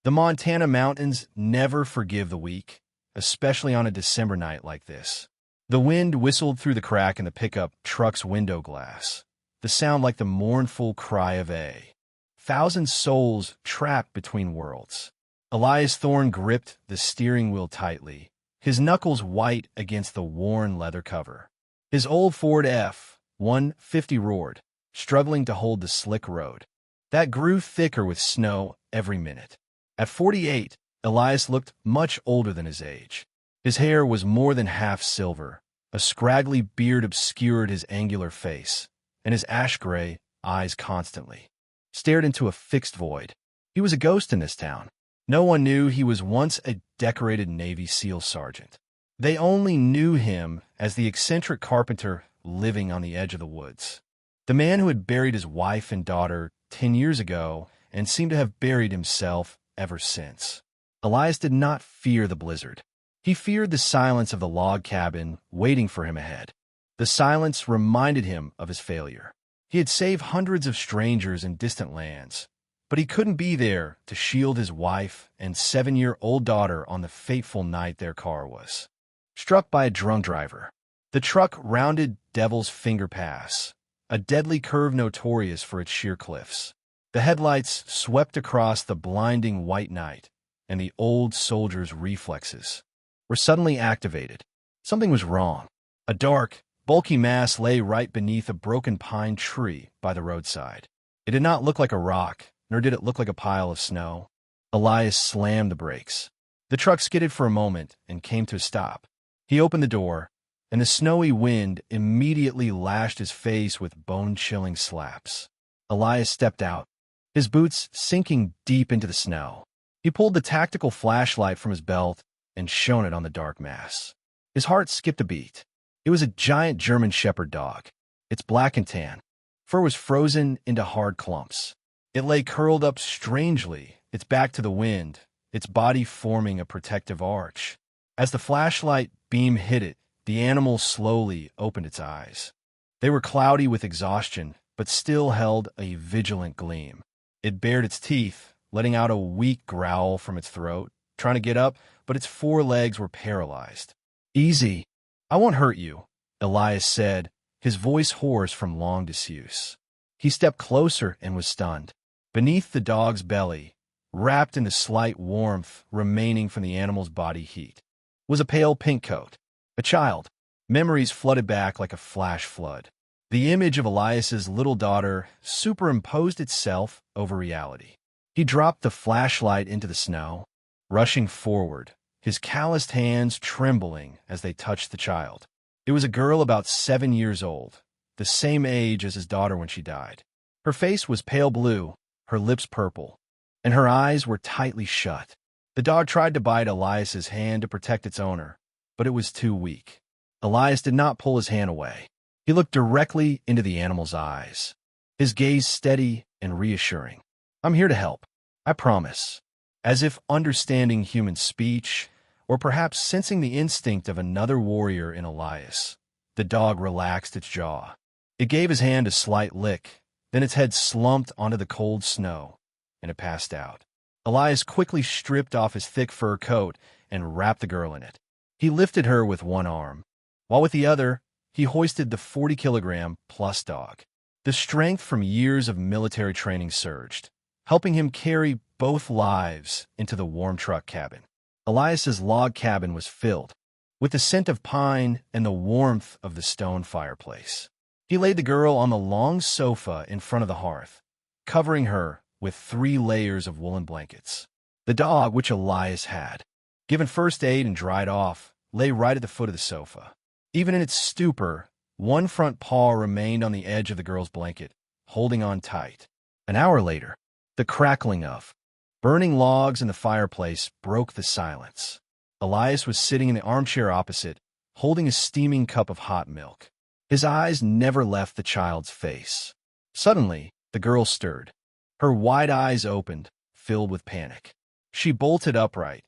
The Montana mountains never forgive the weak, especially on a December night like this. The wind whistled through the crack in the pickup truck's window glass, the sound like the mournful cry of a thousand souls trapped between worlds. Elias Thorne gripped the steering wheel tightly, his knuckles white against the worn leather cover. His old Ford F-150 roared, struggling to hold the slick road. That grew thicker with snow every minute. At 48, Elias looked much older than his age. His hair was more than half silver, a scraggly beard obscured his angular face, and his ash-gray eyes constantly stared into a fixed void. He was a ghost in this town. No one knew he was once a decorated Navy SEAL sergeant. They only knew him as the eccentric carpenter living on the edge of the woods. The man who had buried his wife and daughter 10 years ago and seemed to have buried himself ever since. Elias did not fear the blizzard. He feared the silence of the log cabin waiting for him ahead. The silence reminded him of his failure. He had saved hundreds of strangers in distant lands, but he couldn't be there to shield his wife and 7-year-old daughter on the fateful night their car was struck by a drunk driver. The truck rounded Devil's Finger Pass, a deadly curve notorious for its sheer cliffs. The headlights swept across the blinding white night, and the old soldier's reflexes were suddenly activated. Something was wrong. A dark, bulky mass lay right beneath a broken pine tree by the roadside. It did not look like a rock, nor did it look like a pile of snow. Elias slammed the brakes. The truck skidded for a moment and came to a stop. He opened the door, and the snowy wind immediately lashed his face with bone-chilling slaps. Elias stepped out, his boots sinking deep into the snow. He pulled the tactical flashlight from his belt and shone it on the dark mass. His heart skipped a beat. It was a giant German shepherd dog. Its black and tan fur was frozen into hard clumps. It lay curled up strangely, its back to the wind, its body forming a protective arch. As the flashlight beam hit it, the animal slowly opened its eyes. They were cloudy with exhaustion, but still held a vigilant gleam. It bared its teeth, letting out a weak growl from its throat, trying to get up, but its 4 legs were paralyzed. "Easy. I won't hurt you," Elias said, his voice hoarse from long disuse. He stepped closer and was stunned. Beneath the dog's belly, wrapped in the slight warmth remaining from the animal's body heat, was a pale pink coat. A child. Memories flooded back like a flash flood. The image of Elias's little daughter superimposed itself over reality. He dropped the flashlight into the snow, rushing forward, his calloused hands trembling as they touched the child. It was a girl about 7 years old, the same age as his daughter when she died. Her face was pale blue, her lips purple, and her eyes were tightly shut. The dog tried to bite Elias's hand to protect its owner, but it was too weak. Elias did not pull his hand away. He looked directly into the animal's eyes, his gaze steady and reassuring. "I'm here to help, I promise." As if understanding human speech, or perhaps sensing the instinct of another warrior in Elias, the dog relaxed its jaw. It gave his hand a slight lick, then its head slumped onto the cold snow, and it passed out. Elias quickly stripped off his thick fur coat and wrapped the girl in it. He lifted her with one arm, while with the other, he hoisted the 40-kilogram-plus dog. The strength from years of military training surged, helping him carry both lives into the warm truck cabin. Elias's log cabin was filled with the scent of pine and the warmth of the stone fireplace. He laid the girl on the long sofa in front of the hearth, covering her with 3 layers of woolen blankets. The dog, which Elias had given first aid and dried off, lay right at the foot of the sofa. Even in its stupor, one front paw remained on the edge of the girl's blanket, holding on tight. An hour later, the crackling of burning logs in the fireplace broke the silence. Elias was sitting in the armchair opposite, holding a steaming cup of hot milk. His eyes never left the child's face. Suddenly, the girl stirred. Her wide eyes opened, filled with panic. She bolted upright,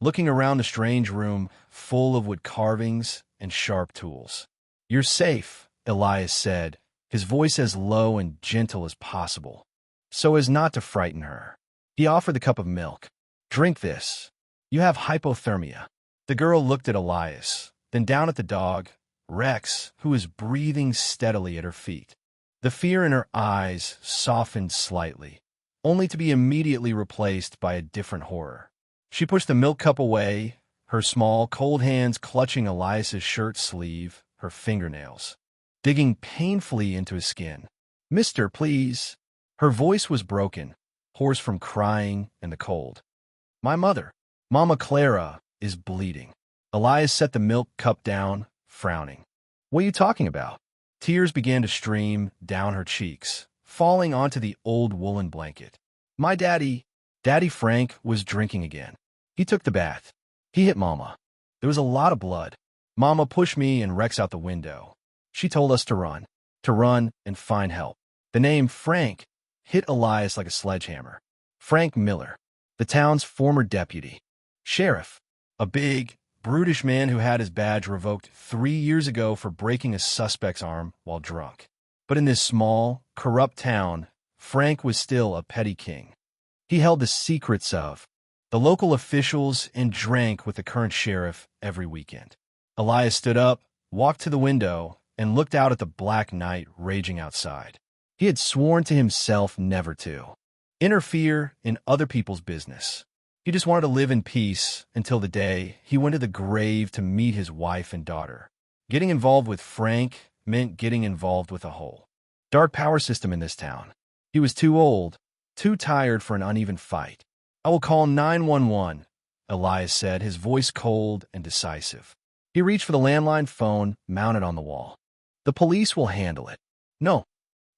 looking around the strange room full of wood carvings and sharp tools. "You're safe," Elias said, his voice as low and gentle as possible, so as not to frighten her. He offered the cup of milk. Drink this. You have hypothermia. The girl looked at Elias, then down at the dog, Rex, who was breathing steadily at her feet. The fear in her eyes softened slightly, only to be immediately replaced by a different horror. She pushed the milk cup away, her small, cold hands clutching Elias's shirt sleeve, her fingernails, digging painfully into his skin. "Mister, please." Her voice was broken, hoarse from crying and the cold. "My mother, Mama Clara, is bleeding." Elias set the milk cup down, frowning. "What are you talking about?" Tears began to stream down her cheeks, falling onto the old woolen blanket. "My Daddy Frank was drinking again. He took the bath. He hit Mama. There was a lot of blood. Mama pushed me and Rex out the window. She told us to run and find help." The name Frank hit Elias like a sledgehammer. Frank Miller, the town's former deputy. Sheriff, a big, brutish man who had his badge revoked 3 years ago for breaking a suspect's arm while drunk. But in this small, corrupt town, Frank was still a petty king. He held the secrets of the local officials and drank with the current sheriff every weekend. Elias stood up, walked to the window, and looked out at the black night raging outside. He had sworn to himself never to interfere in other people's business. He just wanted to live in peace until the day he went to the grave to meet his wife and daughter. Getting involved with Frank meant getting involved with a whole dark power system in this town. He was too old, too tired for an uneven fight. "I will call 911, Elias said, his voice cold and decisive. He reached for the landline phone mounted on the wall. "The police will handle it." "No."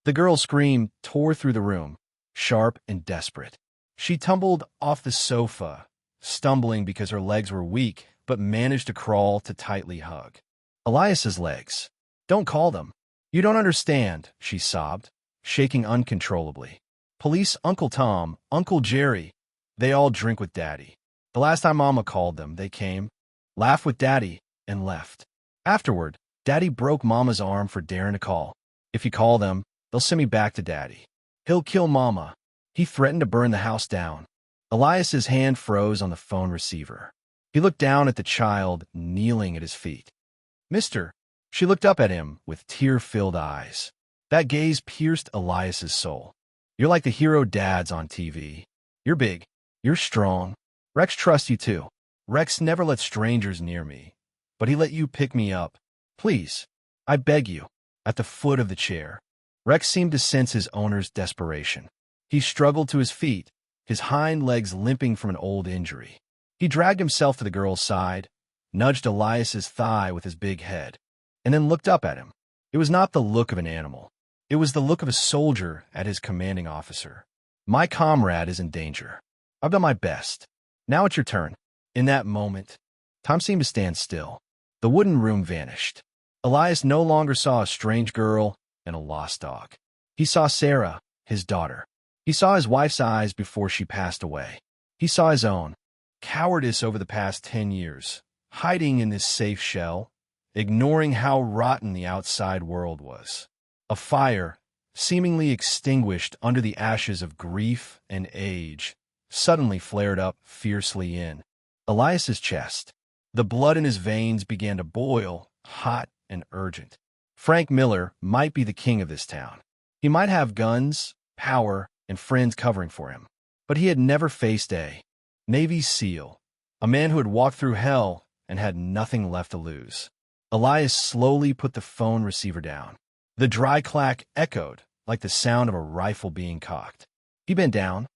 The girl's scream tore through the room, sharp and desperate. She tumbled off the sofa, stumbling because her legs were weak, but managed to crawl to tightly hug Elias's legs. "Don't call them. You don't understand," she sobbed, shaking uncontrollably. "Police, Uncle Tom, Uncle Jerry, they all drink with Daddy. The last time Mama called them, they came, laughed with Daddy, and left. Afterward, Daddy broke Mama's arm for daring to call. If you call them, they'll send me back to Daddy. He'll kill Mama. He threatened to burn the house down." Elias's hand froze on the phone receiver. He looked down at the child kneeling at his feet. "Mister." She looked up at him with tear-filled eyes. That gaze pierced Elias's soul. "You're like the hero dads on TV. You're big. You're strong. Rex trusts you too. Rex never let strangers near me, but he let you pick me up. Please, I beg you." At the foot of the chair, Rex seemed to sense his owner's desperation. He struggled to his feet, his hind legs limping from an old injury. He dragged himself to the girl's side, nudged Elias's thigh with his big head, and then looked up at him. It was not the look of an animal. It was the look of a soldier at his commanding officer. "My comrade is in danger. I've done my best. Now it's your turn." In that moment, time seemed to stand still. The wooden room vanished. Elias no longer saw a strange girl and a lost dog. He saw Sarah, his daughter. He saw his wife's eyes before she passed away. He saw his own cowardice over the past 10 years, hiding in this safe shell, ignoring how rotten the outside world was. A fire, seemingly extinguished under the ashes of grief and age, suddenly flared up fiercely in Elias's chest. The blood in his veins began to boil, hot and urgent. Frank Miller might be the king of this town. He might have guns, power, and friends covering for him, but he had never faced a Navy SEAL, a man who had walked through hell and had nothing left to lose. Elias slowly put the phone receiver down. The dry clack echoed like the sound of a rifle being cocked. He bent down,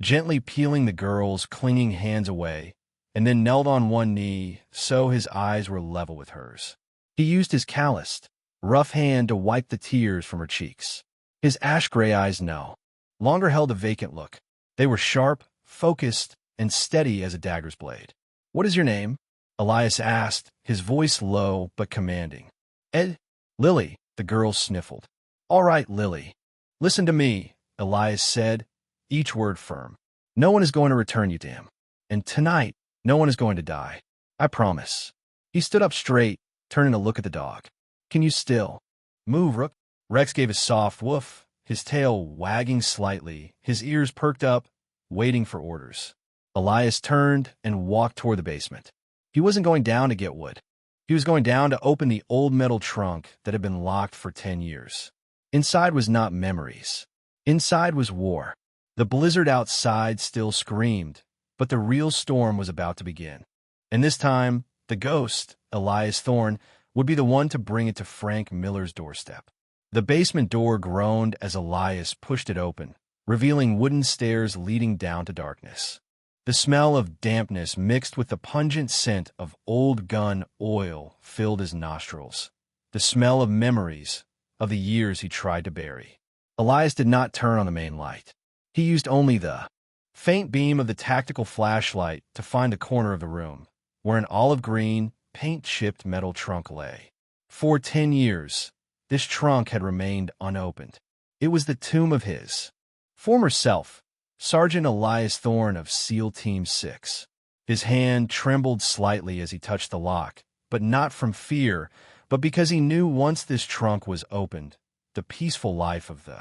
gently peeling the girl's clinging hands away, and then knelt on one knee so his eyes were level with hers. He used his calloused, rough hand to wipe the tears from her cheeks. His ash-gray eyes no longer held a vacant look. They were sharp, focused, and steady as a dagger's blade. "What is your name?" Elias asked, his voice low but commanding. "Ed." "Lily," the girl sniffled. "All right, Lily. Listen to me," Elias said, each word firm. "No one is going to return you to him. And tonight, no one is going to die. I promise." He stood up straight, turning to look at the dog. "Can you still move, Rook?" Rex gave a soft woof, his tail wagging slightly, his ears perked up, waiting for orders. Elias turned and walked toward the basement. He wasn't going down to get wood. He was going down to open the old metal trunk that had been locked for 10 years. Inside was not memories. Inside was war. The blizzard outside still screamed, but the real storm was about to begin. And this time, the ghost, Elias Thorne, would be the one to bring it to Frank Miller's doorstep. The basement door groaned as Elias pushed it open, revealing wooden stairs leading down to darkness. The smell of dampness mixed with the pungent scent of old gun oil filled his nostrils. The smell of memories of the years he tried to bury. Elias did not turn on the main light. He used only the faint beam of the tactical flashlight to find a corner of the room, where an olive green, paint-chipped metal trunk lay. For 10 years, this trunk had remained unopened. It was the tomb of his former self, Sergeant Elias Thorne of SEAL Team 6. His hand trembled slightly as he touched the lock, but not from fear, but because he knew once this trunk was opened, the peaceful life of the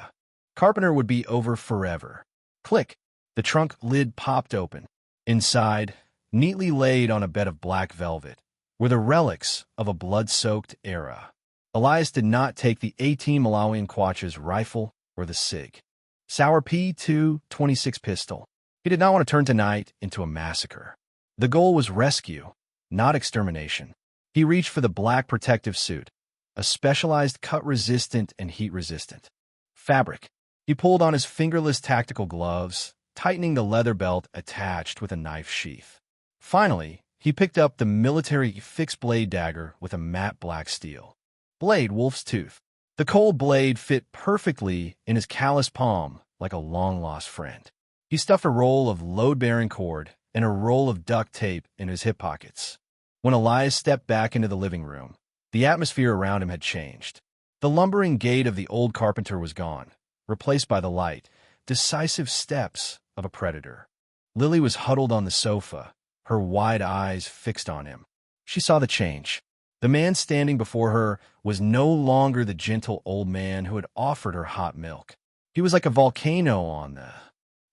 carpenter would be over forever. Click! The trunk lid popped open. Inside, neatly laid on a bed of black velvet, were the relics of a blood-soaked era. Elias did not take the 18 Malawian Quach's rifle or the SIG Sauer P226 pistol. He did not want to turn tonight into a massacre. The goal was rescue, not extermination. He reached for the black protective suit, a specialized cut-resistant and heat-resistant fabric. He pulled on his fingerless tactical gloves, tightening the leather belt attached with a knife sheath. Finally, he picked up the military fixed-blade dagger with a matte black steel blade, wolf's tooth. The cold blade fit perfectly in his calloused palm like a long-lost friend. He stuffed a roll of load-bearing cord and a roll of duct tape in his hip pockets. When Elias stepped back into the living room, the atmosphere around him had changed. The lumbering gait of the old carpenter was gone, replaced by the light, decisive steps of a predator. Lily was huddled on the sofa, her wide eyes fixed on him. She saw the change. The man standing before her was no longer the gentle old man who had offered her hot milk. He was like a volcano on the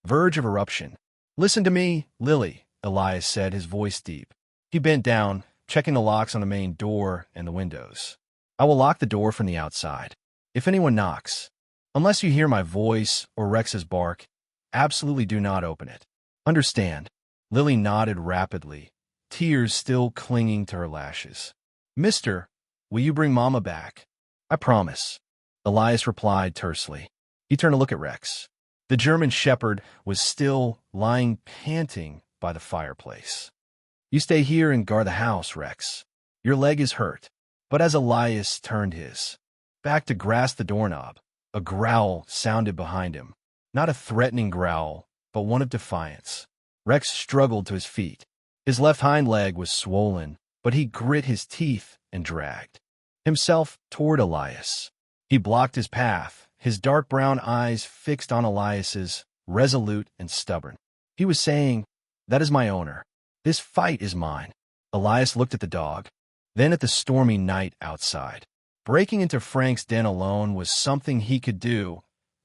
verge of eruption. "Listen to me, Lily," Elias said, his voice deep. He bent down, checking the locks on the main door and the windows. "I will lock the door from the outside. If anyone knocks, unless you hear my voice or Rex's bark, absolutely do not open it. Understand?" Lily nodded rapidly, tears still clinging to her lashes. "Mister, will you bring Mama back?" "I promise," Elias replied tersely. He turned to look at Rex. The German shepherd was still lying panting by the fireplace. "You stay here and guard the house, Rex. Your leg is hurt." But as Elias turned his back to grasp the doorknob, a growl sounded behind him. Not a threatening growl, but one of defiance. Rex struggled to his feet. His left hind leg was swollen, but he grit his teeth and dragged himself toward Elias. He blocked his path, his dark brown eyes fixed on Elias's, resolute and stubborn. He was saying, "That is my owner. This fight is mine." Elias looked at the dog, then at the stormy night outside. Breaking into Frank's den alone was something he could do,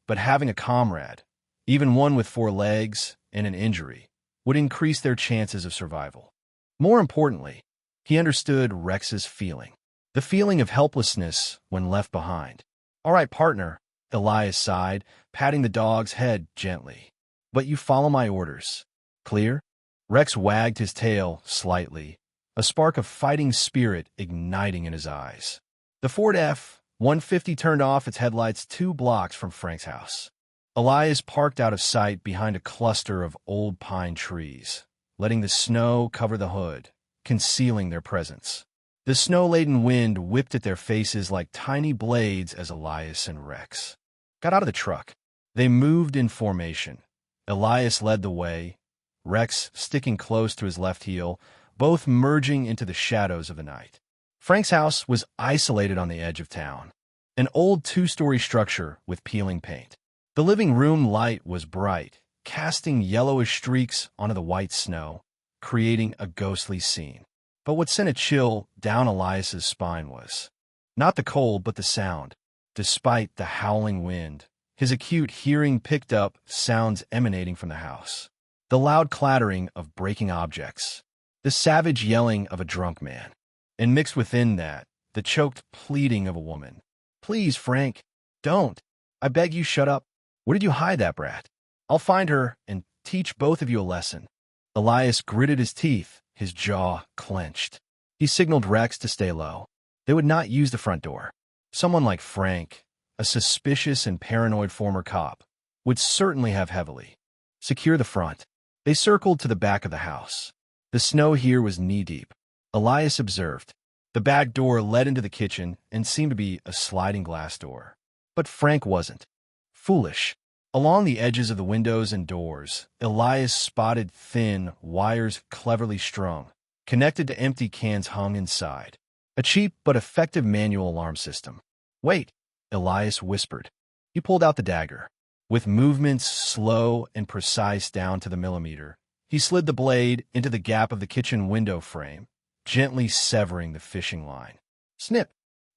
but having a comrade, even one with 4 legs and an injury, would increase their chances of survival. More importantly, he understood Rex's feeling, the feeling of helplessness when left behind. "All right, partner," Elias sighed, patting the dog's head gently. "But you follow my orders. Clear?" Rex wagged his tail slightly, a spark of fighting spirit igniting in his eyes. The Ford F-150 turned off its headlights 2 blocks from Frank's house. Elias parked out of sight behind a cluster of old pine trees, letting the snow cover the hood, concealing their presence. The snow-laden wind whipped at their faces like tiny blades as Elias and Rex got out of the truck. They moved in formation. Elias led the way, Rex sticking close to his left heel, both merging into the shadows of the night. Frank's house was isolated on the edge of town, an old 2-story structure with peeling paint. The living room light was bright, casting yellowish streaks onto the white snow, creating a ghostly scene. But what sent a chill down Elias's spine was not the cold, but the sound. Despite the howling wind, his acute hearing picked up sounds emanating from the house. the loud clattering of breaking objects, the savage yelling of a drunk man, and mixed within that, the choked pleading of a woman. "Please, Frank, don't. I beg you, shut up. Where did you hide that brat? I'll find her and teach both of you a lesson." Elias gritted his teeth, his jaw clenched. He signaled Rex to stay low. They would not use the front door. Someone like Frank, a suspicious and paranoid former cop, would certainly have heavily. Secure the front. They circled to the back of the house. The snow here was knee-deep. Elias observed. The back door led into the kitchen and seemed to be a sliding glass door. But Frank wasn't. Foolish. Along the edges of the windows and doors, Elias spotted thin wires cleverly strung, connected to empty cans hung inside. A cheap but effective manual alarm system. "Wait," Elias whispered. He pulled out the dagger. With movements slow and precise down to the millimeter, he slid the blade into the gap of the kitchen window frame, gently severing the fishing line. Snip!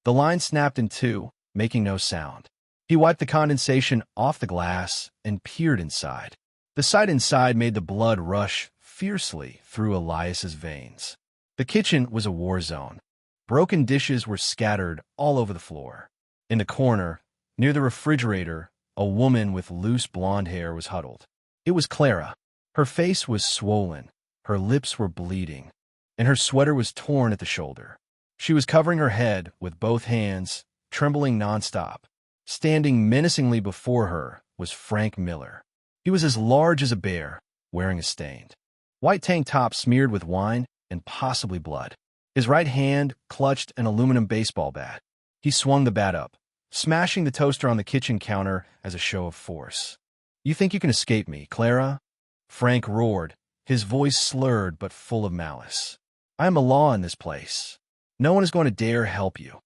The line snapped in two, making no sound. He wiped the condensation off the glass and peered inside. The sight inside made the blood rush fiercely through Elias's veins. The kitchen was a war zone. Broken dishes were scattered all over the floor. In the corner, near the refrigerator, a woman with loose blonde hair was huddled. It was Clara. Her face was swollen, her lips were bleeding, and her sweater was torn at the shoulder. She was covering her head with both hands, trembling nonstop. Standing menacingly before her was Frank Miller. He was as large as a bear, wearing a stained white tank top smeared with wine and possibly blood. His right hand clutched an aluminum baseball bat. He swung the bat up, smashing the toaster on the kitchen counter as a show of force. "You think you can escape me, Clara?" Frank roared, his voice slurred but full of malice. "I am a law in this place. No one is going to dare help you."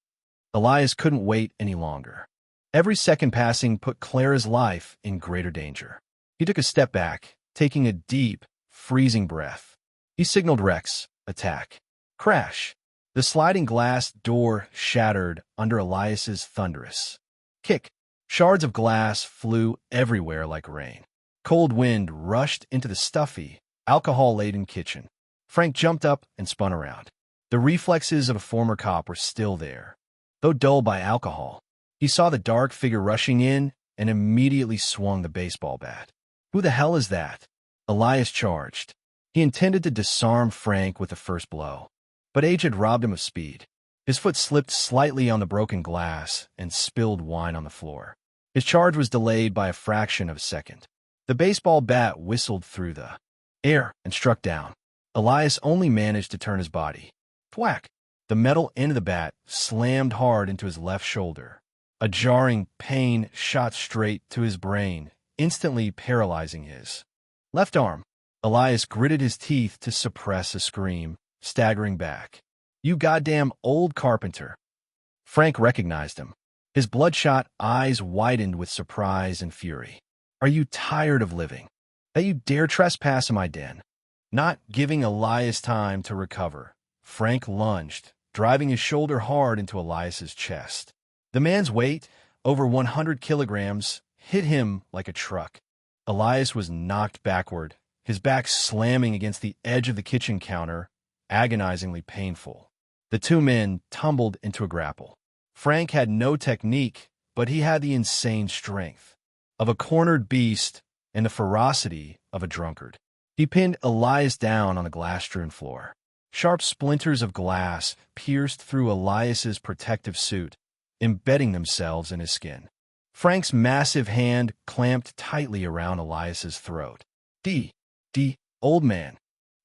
Elias couldn't wait any longer. Every second passing put Clara's life in greater danger. He took a step back, taking a deep, freezing breath. He signaled Rex, "Attack." Crash! The sliding glass door shattered under Elias's thunderous kick. Shards of glass flew everywhere like rain. Cold wind rushed into the stuffy, alcohol-laden kitchen. Frank jumped up and spun around. The reflexes of a former cop were still there, though dulled by alcohol. He saw the dark figure rushing in and immediately swung the baseball bat. "Who the hell is that?" Elias charged. He intended to disarm Frank with the first blow, but age had robbed him of speed. His foot slipped slightly on the broken glass and spilled wine on the floor. His charge was delayed by a fraction of a second. The baseball bat whistled through the air and struck down. Elias only managed to turn his body. Thwack! The metal end of the bat slammed hard into his left shoulder. A jarring pain shot straight to his brain, instantly paralyzing his left arm. Elias gritted his teeth to suppress a scream, staggering back. "You goddamn old carpenter." Frank recognized him. His bloodshot eyes widened with surprise and fury. "Are you tired of living? That you dare trespass in my den?" Not giving Elias time to recover, Frank lunged, driving his shoulder hard into Elias's chest. The man's weight, over 100 kilograms, hit him like a truck. Elias was knocked backward, his back slamming against the edge of the kitchen counter, agonizingly painful. The two men tumbled into a grapple. Frank had no technique, but he had the insane strength of a cornered beast and the ferocity of a drunkard. He pinned Elias down on the glass-strewn floor. Sharp splinters of glass pierced through Elias's protective suit, embedding themselves in his skin. Frank's massive hand clamped tightly around Elias's throat. D, old man,"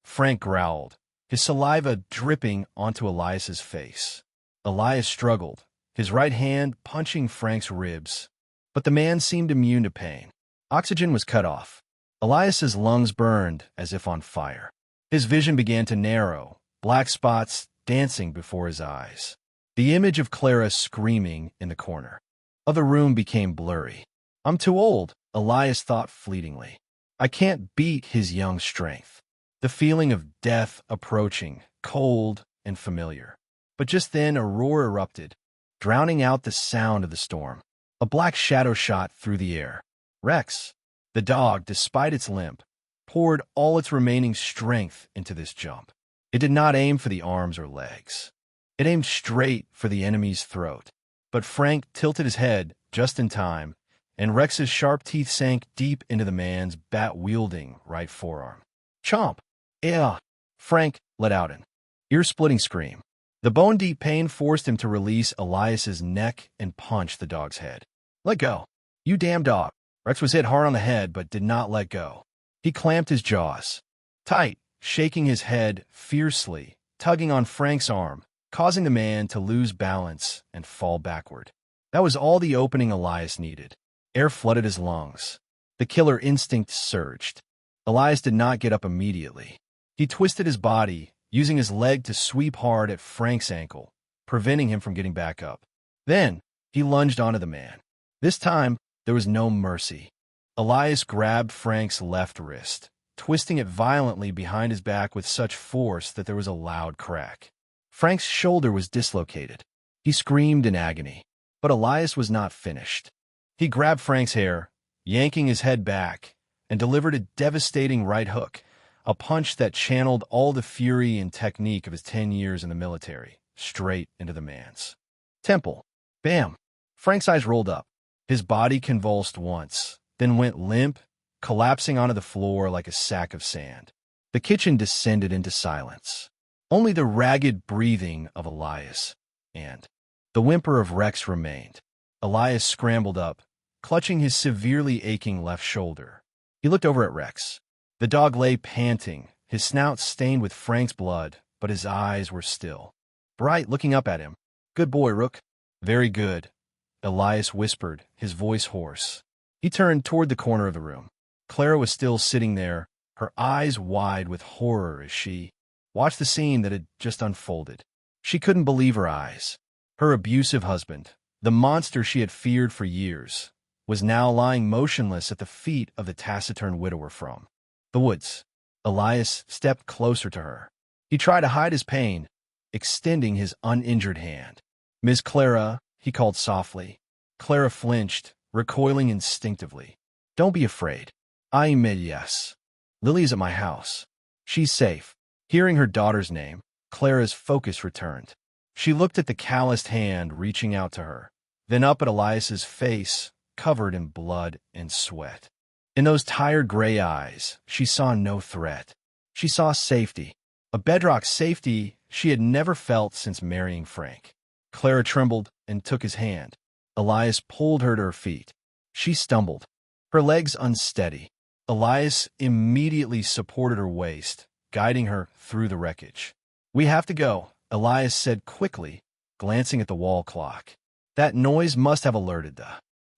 Frank growled, his saliva dripping onto Elias's face. Elias struggled, his right hand punching Frank's ribs, but the man seemed immune to pain. Oxygen was cut off. Elias's lungs burned as if on fire. His vision began to narrow, black spots dancing before his eyes. The image of Clara screaming in the corner of the room became blurry. "I'm too old," Elias thought fleetingly. "I can't beat his young strength." The feeling of death approaching, cold and familiar. But just then a roar erupted, drowning out the sound of the storm. A black shadow shot through the air. Rex, the dog, despite its limp, poured all its remaining strength into this jump. It did not aim for the arms or legs. It aimed straight for the enemy's throat. But Frank tilted his head just in time, and Rex's sharp teeth sank deep into the man's bat-wielding right forearm. Chomp! Yeah! Frank let out an ear-splitting scream. The bone-deep pain forced him to release Elias's neck and punch the dog's head. Let go! You damn dog! Rex was hit hard on the head but did not let go. He clamped his jaws tight, shaking his head fiercely, tugging on Frank's arm, causing the man to lose balance and fall backward. That was all the opening Elias needed. Air flooded his lungs. The killer instinct surged. Elias did not get up immediately. He twisted his body, using his leg to sweep hard at Frank's ankle, preventing him from getting back up. Then, he lunged onto the man. This time, there was no mercy. Elias grabbed Frank's left wrist, twisting it violently behind his back with such force that there was a loud crack. Frank's shoulder was dislocated. He screamed in agony. But Elias was not finished. He grabbed Frank's hair, yanking his head back, and delivered a devastating right hook, a punch that channeled all the fury and technique of his 10 years in the military, straight into the man's temple. Bam! Frank's eyes rolled up. His body convulsed once, then went limp, collapsing onto the floor like a sack of sand. The kitchen descended into silence. Only the ragged breathing of Elias and the whimper of Rex remained. Elias scrambled up, clutching his severely aching left shoulder. He looked over at Rex. The dog lay panting, his snout stained with Frank's blood, but his eyes were still bright, looking up at him. Good boy, Rook. Very good, Elias whispered, his voice hoarse. He turned toward the corner of the room. Clara was still sitting there, her eyes wide with horror as she watched the scene that had just unfolded. She couldn't believe her eyes. Her abusive husband, the monster she had feared for years, was now lying motionless at the feet of the taciturn widower from the woods. Elias stepped closer to her. He tried to hide his pain, extending his uninjured hand. Miss Clara, he called softly. Clara flinched, recoiling instinctively. Don't be afraid. I mean yes. Lily's at my house. She's safe. Hearing her daughter's name, Clara's focus returned. She looked at the calloused hand reaching out to her, then up at Elias's face, covered in blood and sweat. In those tired gray eyes, she saw no threat. She saw safety, a bedrock safety she had never felt since marrying Frank. Clara trembled and took his hand. Elias pulled her to her feet. She stumbled, her legs unsteady. Elias immediately supported her waist, guiding her through the wreckage. We have to go, Elias said quickly, glancing at the wall clock. That noise must have alerted the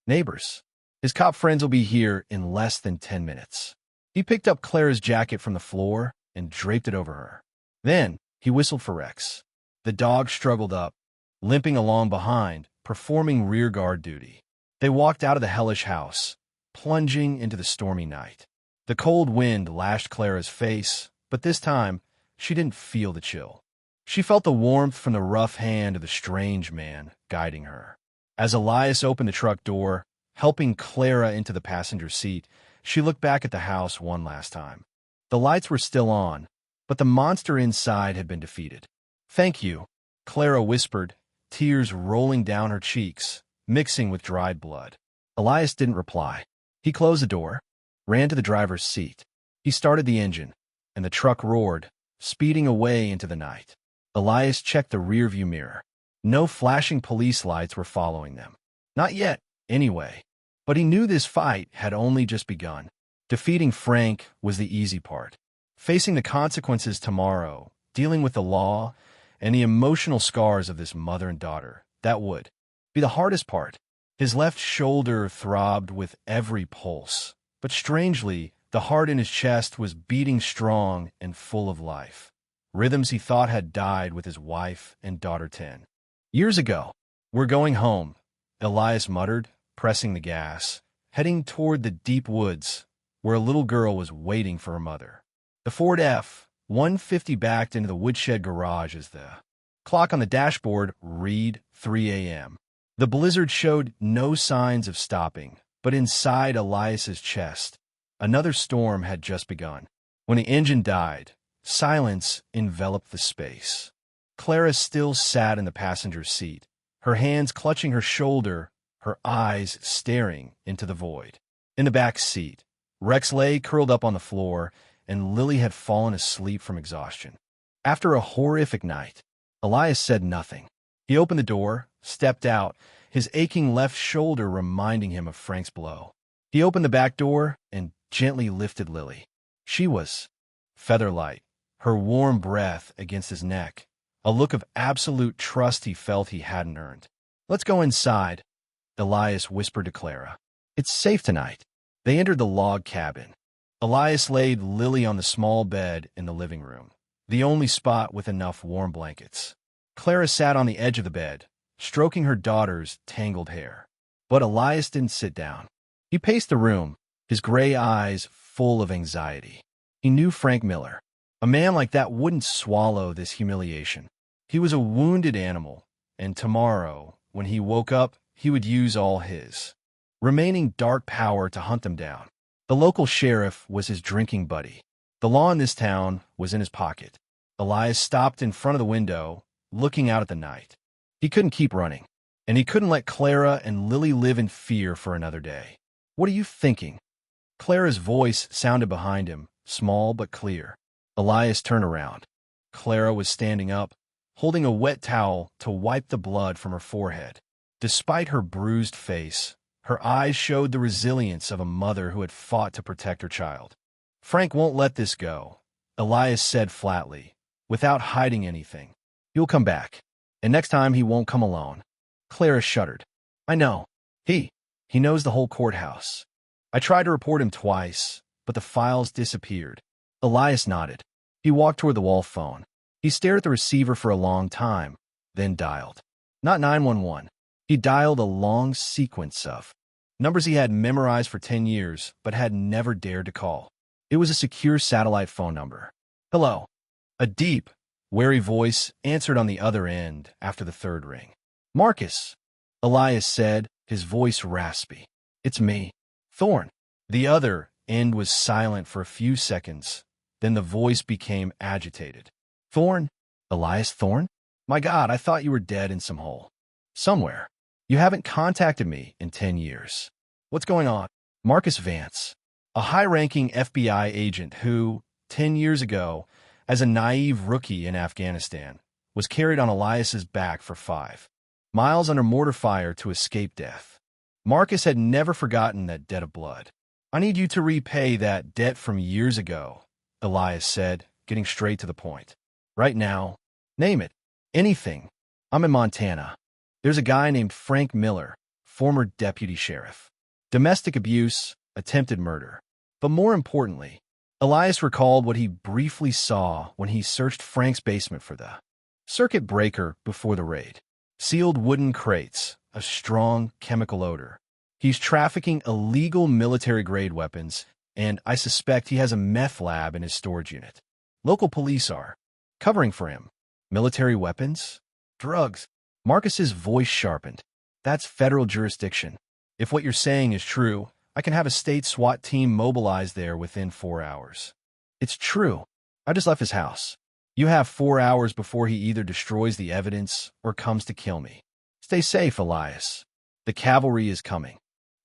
neighbors. His cop friends will be here in less than 10 minutes. He picked up Clara's jacket from the floor and draped it over her. Then he whistled for Rex. The dog struggled up, limping along behind, performing rearguard duty. They walked out of the hellish house, plunging into the stormy night. The cold wind lashed Clara's face, but this time she didn't feel the chill. She felt the warmth from the rough hand of the strange man guiding her. As Elias opened the truck door, helping Clara into the passenger seat, she looked back at the house one last time. The lights were still on, but the monster inside had been defeated. Thank you, Clara whispered, tears rolling down her cheeks, mixing with dried blood. Elias didn't reply. He closed the door, ran to the driver's seat. He started the engine, and the truck roared, speeding away into the night. Elias checked the rearview mirror. No flashing police lights were following them. Not yet, anyway. But he knew this fight had only just begun. Defeating Frank was the easy part. Facing the consequences tomorrow, dealing with the law, and the emotional scars of this mother and daughter, that would be the hardest part. His left shoulder throbbed with every pulse, but strangely, the heart in his chest was beating strong and full of life. Rhythms he thought had died with his wife and daughter 10 years ago. We're going home, Elias muttered, pressing the gas, heading toward the deep woods, where a little girl was waiting for her mother. The Ford F-150 backed into the woodshed garage as the clock on the dashboard read 3 a.m. The blizzard showed no signs of stopping, but inside Elias's chest, Another storm had just begun. When the engine died, silence enveloped the space. Clara still sat in the passenger seat, her hands clutching her shoulder, her eyes staring into the void. In the back seat, Rex lay curled up on the floor, and Lily had fallen asleep from exhaustion. After a horrific night, Elias said nothing. He opened the door, stepped out, his aching left shoulder reminding him of Frank's blow. He opened the back door and gently lifted Lily. She was feather-light, her warm breath against his neck, a look of absolute trust he felt he hadn't earned. "Let's go inside," Elias whispered to Clara. "It's safe tonight." They entered the log cabin. Elias laid Lily on the small bed in the living room, the only spot with enough warm blankets. Clara sat on the edge of the bed, stroking her daughter's tangled hair. But Elias didn't sit down. He paced the room, his gray eyes full of anxiety. He knew Frank Miller. A man like that wouldn't swallow this humiliation. He was a wounded animal, and tomorrow, when he woke up, he would use all his remaining dark power to hunt them down. The local sheriff was his drinking buddy. The law in this town was in his pocket. Elias stopped in front of the window, looking out at the night. He couldn't keep running, and he couldn't let Clara and Lily live in fear for another day. "What are you thinking?" Clara's voice sounded behind him, small but clear. Elias turned around. Clara was standing up, holding a wet towel to wipe the blood from her forehead. Despite her bruised face, her eyes showed the resilience of a mother who had fought to protect her child. "Frank won't let this go," Elias said flatly, without hiding anything. "He'll come back, and next time he won't come alone." Clara shuddered. "I know. He knows the whole courthouse. I tried to report him twice, but the files disappeared." Elias nodded. He walked toward the wall phone. He stared at the receiver for a long time, then dialed. Not 911. He dialed a long sequence of numbers he had memorized for 10 years, but had never dared to call. It was a secure satellite phone number. "Hello." A deep, wary voice answered on the other end after the third ring. "Marcus," Elias said, his voice raspy. "It's me, Thorne." The other end was silent for a few seconds, then the voice became agitated. "Thorne? Elias Thorne? My God, I thought you were dead in some hole. Somewhere. You haven't contacted me in 10 years. What's going on?" Marcus Vance, a high-ranking FBI agent who, 10 years ago, as a naive rookie in Afghanistan, was carried on Elias's back for 5 miles under mortar fire to escape death. Marcus had never forgotten that debt of blood. "I need you to repay that debt from years ago," Elias said, getting straight to the point. "Right now, name it. Anything. I'm in Montana. There's a guy named Frank Miller, former deputy sheriff. Domestic abuse, attempted murder. But more importantly, Elias recalled what he briefly saw when he searched Frank's basement for the circuit breaker before the raid. Sealed wooden crates, a strong chemical odor. He's trafficking illegal military-grade weapons, and I suspect he has a meth lab in his storage unit. Local police are covering for him. Military weapons? Drugs." Marcus's voice sharpened. "That's federal jurisdiction. If what you're saying is true, I can have a state SWAT team mobilized there within 4 hours." "It's true. I just left his house. You have 4 hours before he either destroys the evidence or comes to kill me. Stay safe, Elias. The cavalry is coming."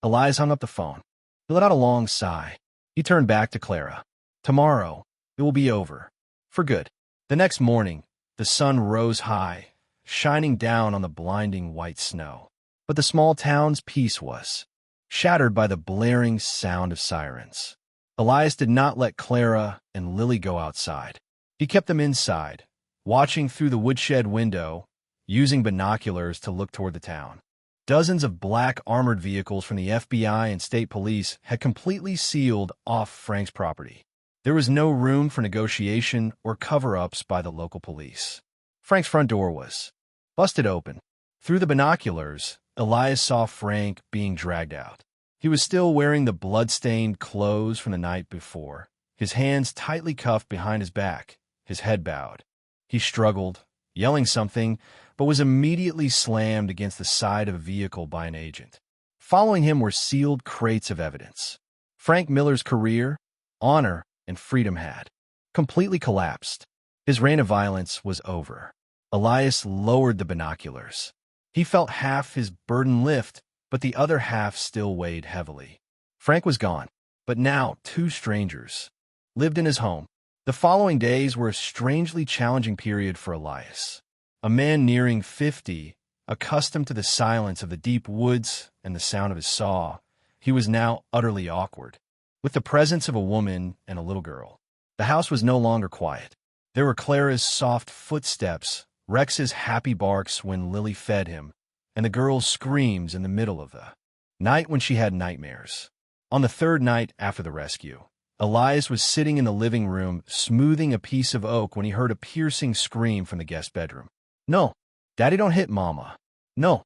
Elias hung up the phone. He let out a long sigh. He turned back to Clara. "Tomorrow, it will be over. For good." The next morning, the sun rose high, shining down on the blinding white snow. But the small town's peace was shattered by the blaring sound of sirens. Elias did not let Clara and Lily go outside. He kept them inside, watching through the woodshed window, using binoculars to look toward the town. Dozens of black armored vehicles from the FBI and state police had completely sealed off Frank's property. There was no room for negotiation or cover-ups by the local police. Frank's front door was busted open. Through the binoculars, Elias saw Frank being dragged out. He was still wearing the blood-stained clothes from the night before, his hands tightly cuffed behind his back, his head bowed. He struggled, yelling something, but was immediately slammed against the side of a vehicle by an agent. Following him were sealed crates of evidence. Frank Miller's career, honor, and freedom had completely collapsed. His reign of violence was over. Elias lowered the binoculars. He felt half his burden lift, but the other half still weighed heavily. Frank was gone, but now 2 strangers lived in his home. The following days were a strangely challenging period for Elias. A man nearing 50, accustomed to the silence of the deep woods and the sound of his saw, he was now utterly awkward. With the presence of a woman and a little girl, the house was no longer quiet. There were Clara's soft footsteps, Rex's happy barks when Lily fed him, and the girl's screams in the middle of the night when she had nightmares. On the 3rd night after the rescue, Elias was sitting in the living room smoothing a piece of oak when he heard a piercing scream from the guest bedroom. "No, Daddy, don't hit Mama. No."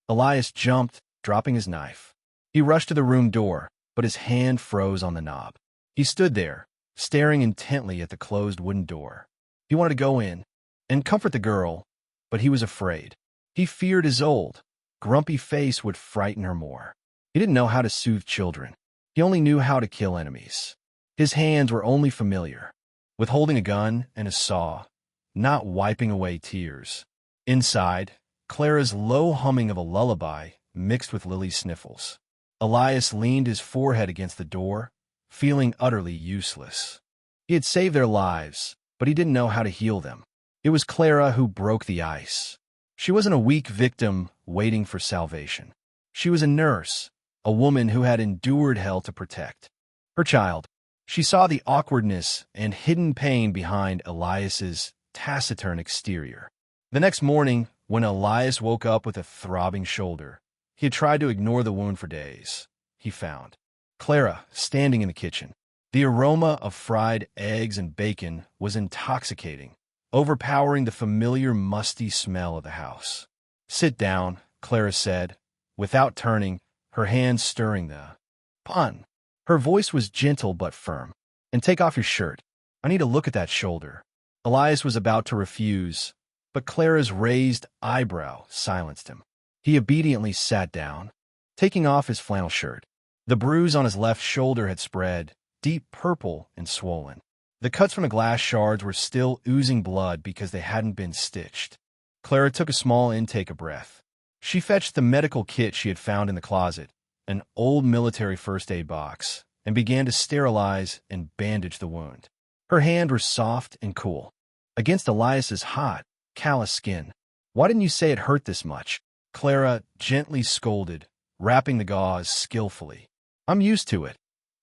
Elias jumped, dropping his knife. He rushed to the room door, but his hand froze on the knob. He stood there, staring intently at the closed wooden door. He wanted to go in and comfort the girl, but he was afraid. He feared his old, grumpy face would frighten her more. He didn't know how to soothe children. He only knew how to kill enemies. His hands were only familiar with holding a gun and a saw, not wiping away tears. Inside, Clara's low humming of a lullaby mixed with Lily's sniffles. Elias leaned his forehead against the door, feeling utterly useless. He had saved their lives, but he didn't know how to heal them. It was Clara who broke the ice. She wasn't a weak victim waiting for salvation. She was a nurse, a woman who had endured hell to protect her child. She saw the awkwardness and hidden pain behind Elias's taciturn exterior. The next morning, when Elias woke up with a throbbing shoulder, he had tried to ignore the wound for days. He found Clara standing in the kitchen. The aroma of fried eggs and bacon was intoxicating, overpowering the familiar musty smell of the house. "Sit down," Clara said, without turning, her hands stirring the pan. Her voice was gentle but firm. "And take off your shirt. I need to look at that shoulder." Elias was about to refuse, but Clara's raised eyebrow silenced him. He obediently sat down, taking off his flannel shirt. The bruise on his left shoulder had spread, deep purple and swollen. The cuts from the glass shards were still oozing blood because they hadn't been stitched. Clara took a small intake of breath. She fetched the medical kit she had found in the closet, an old military first aid box, and began to sterilize and bandage the wound. Her hands were soft and cool, against Elias's hot, callous skin. "Why didn't you say it hurt this much?" Clara gently scolded, wrapping the gauze skillfully. "I'm used to it,"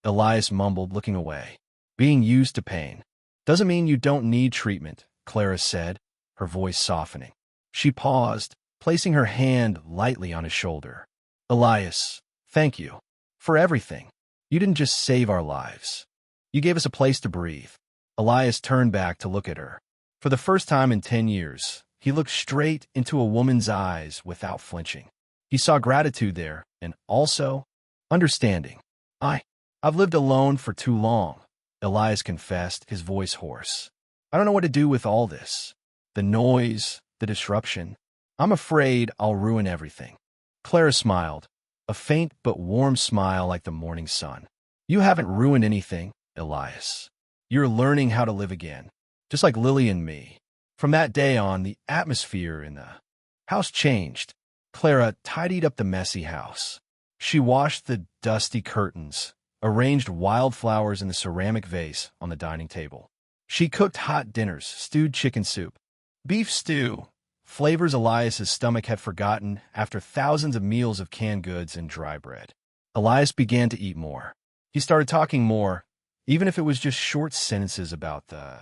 Elias mumbled, looking away. "Being used to pain doesn't mean you don't need treatment," Clara said, her voice softening. She paused, placing her hand lightly on his shoulder. "Elias, thank you for everything. You didn't just save our lives. You gave us a place to breathe." Elias turned back to look at her. For the first time in 10 years, he looked straight into a woman's eyes without flinching. He saw gratitude there and also understanding. I've lived alone for too long," Elias confessed, his voice hoarse. "I don't know what to do with all this. The noise, the disruption. I'm afraid I'll ruin everything." Clara smiled, a faint but warm smile like the morning sun. "You haven't ruined anything, Elias. You're learning how to live again, just like Lily and me." From that day on, the atmosphere in the house changed. Clara tidied up the messy house. She washed the dusty curtains, arranged wildflowers in the ceramic vase on the dining table. She cooked hot dinners, stewed chicken soup, beef stew, flavors Elias's stomach had forgotten after thousands of meals of canned goods and dry bread. Elias began to eat more. He started talking more, even if it was just short sentences about the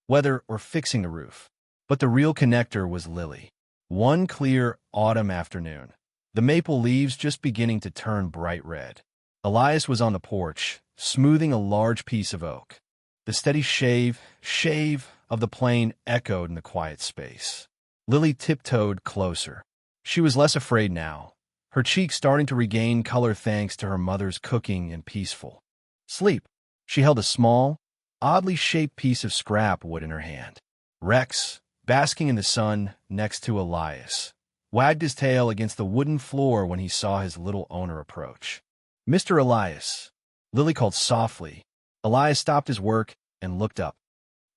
weather or fixing the roof. But the real connector was Lily. One clear autumn afternoon, the maple leaves just beginning to turn bright red. Elias was on the porch, smoothing a large piece of oak. The steady shave of the plane echoed in the quiet space. Lily tiptoed closer. She was less afraid now, her cheeks starting to regain color thanks to her mother's cooking and peaceful sleep. She held a small, oddly shaped piece of scrap wood in her hand. Rex, basking in the sun next to Elias, wagged his tail against the wooden floor when he saw his little owner approach. "Mr. Elias, Lily called softly. Elias stopped his work and looked up.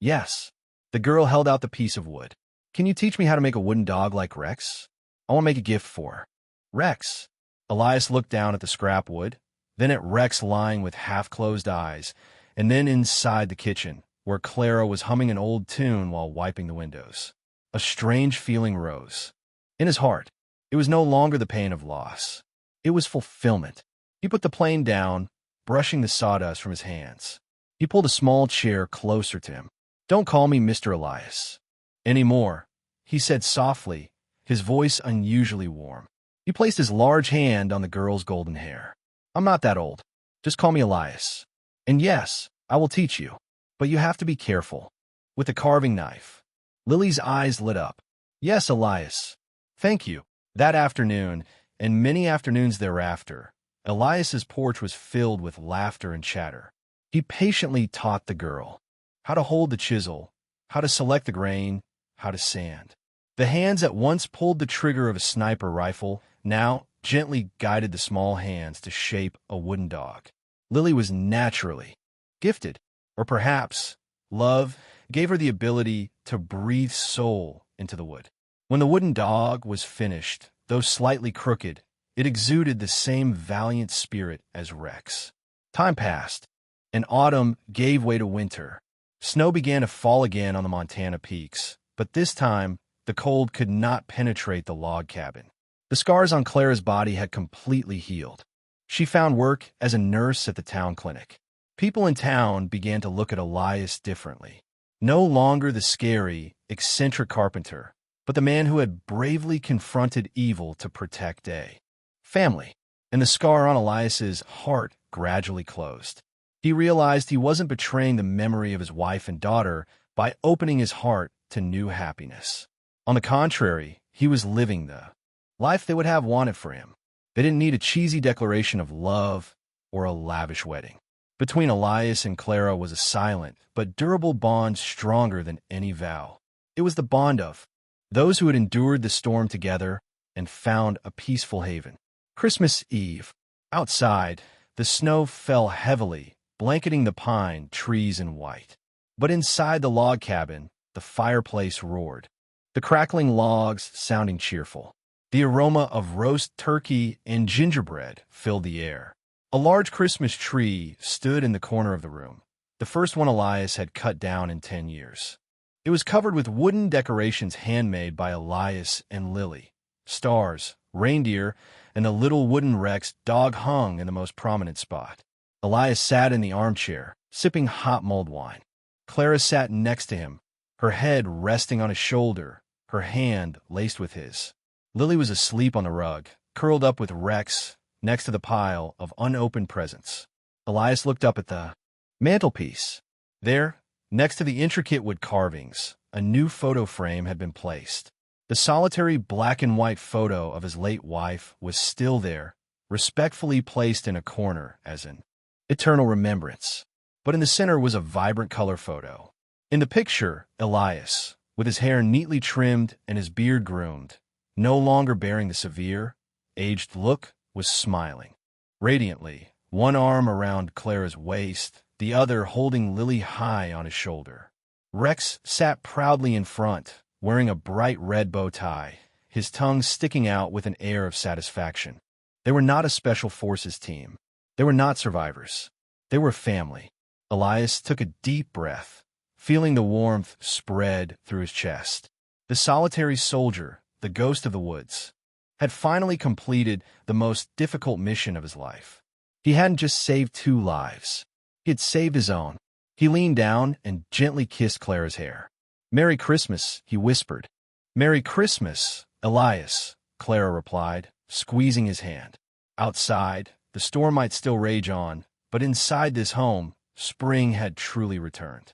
Yes. The girl held out the piece of wood. Can you teach me how to make a wooden dog like Rex? I want to make a gift for her. Rex. Elias looked down at the scrap wood, then at Rex lying with half-closed eyes, and then inside the kitchen, where Clara was humming an old tune while wiping the windows. A strange feeling rose. In his heart, it was no longer the pain of loss. It was fulfillment. He put the plane down, brushing the sawdust from his hands. He pulled a small chair closer to him. Don't call me Mr. Elias. Anymore, he said softly, his voice unusually warm. He placed his large hand on the girl's golden hair. I'm not that old. Just call me Elias. And yes, I will teach you. But you have to be careful. With the carving knife. Lily's eyes lit up. Yes, Elias. Thank you. That afternoon, and many afternoons thereafter, Elias's porch was filled with laughter and chatter. He patiently taught the girl how to hold the chisel, how to select the grain, how to sand. The hands that once pulled the trigger of a sniper rifle now gently guided the small hands to shape a wooden dog. Lily was naturally gifted, or perhaps love gave her the ability to breathe soul into the wood. When the wooden dog was finished, though slightly crooked, it exuded the same valiant spirit as Rex. Time passed, and autumn gave way to winter. Snow began to fall again on the Montana peaks, but this time the cold could not penetrate the log cabin. The scars on Clara's body had completely healed. She found work as a nurse at the town clinic. People in town began to look at Elias differently. No longer the scary, eccentric carpenter, but the man who had bravely confronted evil to protect day. Family, and the scar on Elias's heart gradually closed. He realized he wasn't betraying the memory of his wife and daughter by opening his heart to new happiness. On the contrary, he was living the life they would have wanted for him. They didn't need a cheesy declaration of love or a lavish wedding. Between Elias and Clara was a silent but durable bond stronger than any vow. It was the bond of those who had endured the storm together and found a peaceful haven. Christmas Eve. Outside, the snow fell heavily, blanketing the pine trees in white. But inside the log cabin, the fireplace roared, the crackling logs sounding cheerful. The aroma of roast turkey and gingerbread filled the air. A large Christmas tree stood in the corner of the room, the first one Elias had cut down in 10 years. It was covered with wooden decorations handmade by Elias and Lily. Stars, reindeer, and a little wooden Rex dog hung in the most prominent spot. Elias sat in the armchair, sipping hot mulled wine. Clara sat next to him, her head resting on his shoulder, her hand laced with his. Lily was asleep on the rug, curled up with Rex next to the pile of unopened presents. Elias looked up at the mantelpiece. There, next to the intricate wood carvings, a new photo frame had been placed. The solitary black and white photo of his late wife was still there, respectfully placed in a corner as an eternal remembrance. But in the center was a vibrant color photo. In the picture, Elias, with his hair neatly trimmed and his beard groomed, no longer bearing the severe, aged look, was smiling. Radiantly, one arm around Clara's waist, the other holding Lily high on his shoulder. Rex sat proudly in front, wearing a bright red bow tie, his tongue sticking out with an air of satisfaction. They were not a special forces team. They were not survivors. They were family. Elias took a deep breath, feeling the warmth spread through his chest. The solitary soldier, the ghost of the woods, had finally completed the most difficult mission of his life. He hadn't just saved 2 lives. He had saved his own. He leaned down and gently kissed Clara's hair. "Merry Christmas," he whispered. "Merry Christmas, Elias," Clara replied, squeezing his hand. Outside, the storm might still rage on, but inside this home, spring had truly returned.